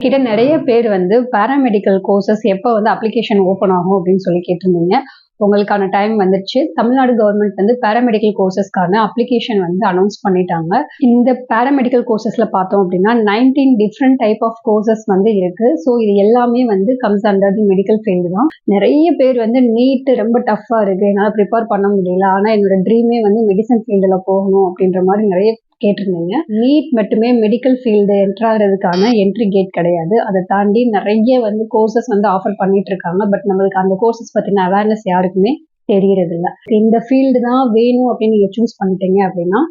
கிட்ட நிறைய பேர் வந்து பாராமெடிக்கல் கோர்சஸ் எப்போ வந்து அப்ளிகேஷன் ஓப்பன் ஆகும் அப்படின்னு சொல்லி கேட்டிருந்தீங்க. உங்களுக்கான டைம் வந்துருச்சு. தமிழ்நாடு கவர்மெண்ட் வந்து பாராமெடிக்கல் கோர்சஸ்க்கான அப்ளிகேஷன் வந்து அனௌன்ஸ் பண்ணிட்டாங்க. இந்த பாராமெடிக்கல் கோர்சஸ்ல பார்த்தோம் அப்படின்னா 19 டிஃப்ரெண்ட் டைப் ஆஃப் கோர்சஸ் வந்து இருக்கு. ஸோ இது எல்லாமே வந்து comes under the medical field தான். நிறைய பேர் வந்து நீட் ரொம்ப டஃப்பாக இருக்கு, என்னால் ப்ரிப்பேர் பண்ண முடியல, ஆனால் என்னோட ட்ரீமே வந்து மெடிசன் ஃபீல்டில் போகணும் அப்படின்ற மாதிரி நிறைய கேட்டிருந்தீங்க. நீட் மட்டுமே மெடிக்கல் ஃபீல்டு என்ட்ராகிறதுக்கான என்ட்ரி கேட் கிடையாது. அதை தாண்டி நிறைய வந்து கோர்சஸ் வந்து ஆஃபர் பண்ணிட்டு இருக்காங்க. பட் நம்மளுக்கு அந்த கோர்சஸ் பற்றின அவேர்னஸ் யாருக்குமே தெரியறது இல்லை. இந்த ஃபீல்டு தான் வேணும் அப்படின்னு நீங்கள் சூஸ் பண்ணிட்டீங்க அப்படின்னா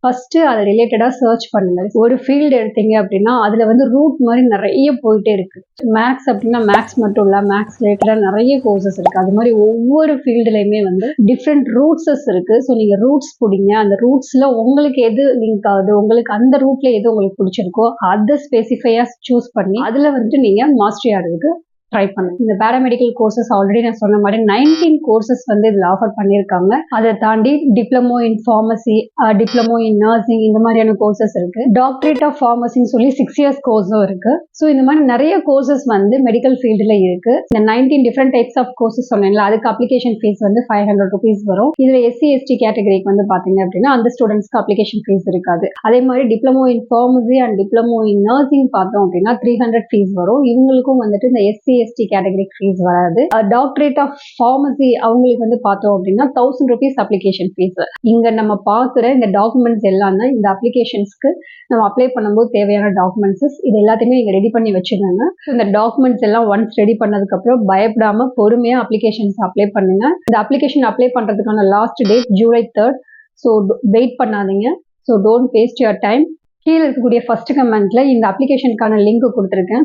ஃபர்ஸ்ட் அதை ரிலேட்டடாக சர்ச் பண்ணுங்க. ஒரு ஃபீல்டு எடுத்தீங்க அப்படின்னா அதில் வந்து ரூட் மாதிரி நிறைய போயிட்டே இருக்கு. மேக்ஸ் அப்படின்னா மேக்ஸ் மட்டும் இல்லை, மேக்ஸ் ரிலேட்டடாக நிறைய கோர்சஸ் இருக்கு. அது மாதிரி ஒவ்வொரு ஃபீல்டுலையுமே வந்து டிஃப்ரெண்ட் ரூட்ஸஸ் இருக்கு. ஸோ நீங்கள் ரூட்ஸ் பிடிங்க. அந்த ரூட்ஸில் உங்களுக்கு எது லிங்க் ஆகுது, உங்களுக்கு அந்த ரூட்ல எது உங்களுக்கு பிடிச்சிருக்கோ அதை ஸ்பெசிஃபையாக சூஸ் பண்ணி அதில் வந்துட்டு நீங்கள் மாஸ்டரி ஆகிறதுக்கு ட்ரை பண்ணுங்க. இந்த பாராமெடிக்கல் கோர்சஸ் ஆல்ரெடி நான் சொன்ன மாதிரி 19 கோர்சஸ் வந்து இதில் ஆஃபர் பண்ணியிருக்காங்க. அதை தாண்டி diploma in pharmacy, diploma in nursing, இந்த மாதிரியான கோர்சஸ் இருக்கு. டாக்டரேட் ஆஃப் ஃபார்மசின்னு சொல்லி 6 இயர்ஸ் கோர்ஸும் இருக்கு. ஸோ இந்த மாதிரி நிறைய கோர்சஸ் வந்து மெடிக்கல் ஃபீல்டில் இருக்கு. இந்த 19 டிஃப்ரெண்ட் டைப்ஸ் ஆஃப் கோர்சஸ் சொன்னீங்களா, அதுக்கு அப்ளிகேஷன் ஃபீஸ் வந்து 500 rupees வரும். இதில் SC ST கேட்டகரிக்கு வந்து பார்த்தீங்க அப்படின்னா அந்த ஸ்டூடெண்ட்ஸ்க்கு அப்ளிகேஷன் ஃபீஸ் இருக்காது. அதே மாதிரி diploma in pharmacy and diploma in nursing பார்த்தோம் அப்படின்னா 300 ஃபீஸ் வரும். இவங்களுக்கும் வந்துட்டு இந்த SC ST கேட்டகரிக்கு ஃபீஸ் வராது. டாக்டரேட் ஆஃப் ஃபார்மசி அவங்களுக்கு வந்து பார்த்தோம் அப்படின்னா 1000 rupees அப்ளிகேஷன் ஃபீஸ். இங்க நம்ம பார்க்குற இந்த டாக்குமெண்ட்ஸ் எல்லாம் தான் இந்த அப்ளிகேஷன்ஸ்க்கு நம்ம அப்ளை பண்ணும்போது தேவையான டாக்குமெண்ட்ஸ். இது எல்லாத்தையுமே நீங்க ரெடி பண்ணி வச்சுக்கோங்க. இந்த டாக்குமெண்ட்ஸ் எல்லாம் ஒன்ஸ் ரெடி பண்ணதுக்கு அப்புறம் பயப்படாம பொறுமையா அப்ளிகேஷன்ஸ் அப்ளை பண்ணுங்க. இந்த அப்ளிகேஷன் அப்ளை பண்றதுக்கான last date July 3rd. So wait பண்ணாதீங்க. So don't waste your time. கீழே இருக்கக்கூடிய ஃபர்ஸ்ட் கமெண்ட்ல இந்த அப்ளிகேஷனுக்கான லிங்க் கொடுத்துருக்கேன்.